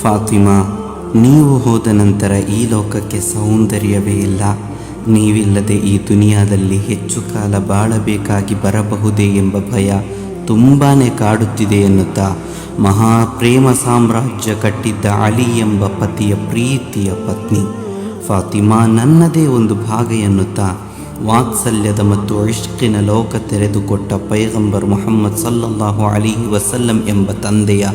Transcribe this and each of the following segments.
ಫಾತಿಮಾ, ನೀವು ಹೋದ ನಂತರ ಈ ಲೋಕಕ್ಕೆ ಸೌಂದರ್ಯವೇ ಇಲ್ಲ. ನೀವಿಲ್ಲದೆ ಈ ದುನಿಯಾದಲ್ಲಿ ಹೆಚ್ಚು ಕಾಲ ಬಾಳಬೇಕಾಗಿ ಬರಬಹುದೇ ಎಂಬ ಭಯ ತುಂಬಾ ಕಾಡುತ್ತಿದೆ ಎನ್ನುತ್ತಾ ಮಹಾಪ್ರೇಮ ಸಾಮ್ರಾಜ್ಯ ಕಟ್ಟಿದ್ದ ಅಲಿ ಎಂಬ ಪತಿಯ ಪ್ರೀತಿಯ ಪತ್ನಿ ಫಾತಿಮಾ ನನ್ನದೇ ಒಂದು ಭಾಗ ಎನ್ನುತ್ತಾ ವಾತ್ಸಲ್ಯದ ಮತ್ತು ಇಷ್ಕಿನ ಲೋಕ ತೆರೆದುಕೊಟ್ಟ ಪೈಗಂಬರ್ ಮುಹಮ್ಮದ್ ಸಲ್ಲಲ್ಲಾಹು ಅಲೈಹಿ ವಸಲ್ಲಂ ಎಂಬ ತಂದೆಯ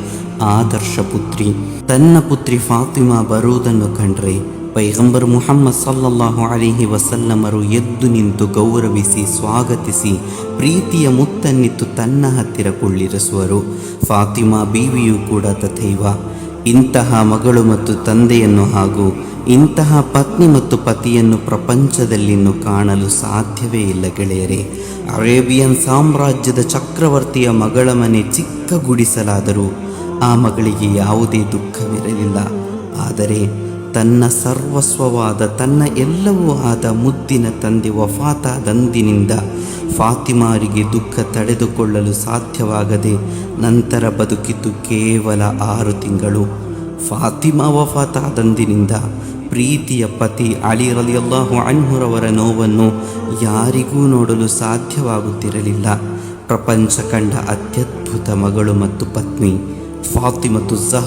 ಆದರ್ಶ ಪುತ್ರಿ. ತನ್ನ ಪುತ್ರಿ ಫಾತಿಮಾ ಬರುವುದನ್ನು ಕಂಡ್ರೆ ಪೈಗಂಬರ್ ಮುಹಮ್ಮದ್ ಸಲ್ಲಲ್ಲಾಹು ಅಲೈಹಿ ವಸಲ್ಲಮರು ಎದ್ದು ನಿಂತು ಗೌರವಿಸಿ ಸ್ವಾಗತಿಸಿ ಪ್ರೀತಿಯ ಮುತ್ತನ್ನಿತ್ತು ತನ್ನ ಹತ್ತಿರ ಕುಳ್ಳಿರಿಸುವರು. ಫಾತಿಮಾ ಬೀವಿಯೂ ಕೂಡ ತಥೈವ. ಇಂತಹ ಮಗಳು ಮತ್ತು ತಂದೆಯನ್ನು ಹಾಗೂ ಇಂತಹ ಪತ್ನಿ ಮತ್ತು ಪತಿಯನ್ನು ಪ್ರಪಂಚದಲ್ಲಿನ್ನು ಕಾಣಲು ಸಾಧ್ಯವೇ ಇಲ್ಲ ಗೆಳೆಯರೇ. ಅರೇಬಿಯನ್ ಸಾಮ್ರಾಜ್ಯದ ಚಕ್ರವರ್ತಿಯ ಮಗಳ ಮನೆ ಚಿಕ್ಕ ಗುಡಿಸಲಾದರೂ ಆ ಮಗಳಿಗೆ ಯಾವುದೇ ದುಃಖವಿರಲಿಲ್ಲ. ಆದರೆ ತನ್ನ ಸರ್ವಸ್ವವಾದ ತನ್ನ ಎಲ್ಲವೂ ಆದ ಮುದ್ದಿನ ತಂದೆ ವಫಾತಾದಂದಿನಿಂದ ಫಾತಿಮಾರಿಗೆ ದುಃಖ ತಡೆದುಕೊಳ್ಳಲು ಸಾಧ್ಯವಾಗದೆ ನಂತರ ಬದುಕಿದ್ದು ಕೇವಲ 6 ತಿಂಗಳು. ಫಾತಿಮಾ ವಫಾತಾದಂದಿನಿಂದ ಪ್ರೀತಿಯ ಪತಿ ಅಲಿ ರಲಿಯಲ್ಲಾಹು ಅನ್ಹುರವರ ನೋವನ್ನು ಯಾರಿಗೂ ನೋಡಲು ಸಾಧ್ಯವಾಗುತ್ತಿರಲಿಲ್ಲ. ಪ್ರಪಂಚ ಕಂಡ ಅತ್ಯದ್ಭುತ ಮಗಳು ಮತ್ತು ಪತ್ನಿ ಫಾತಿಮತು ಝಹ್ರಾ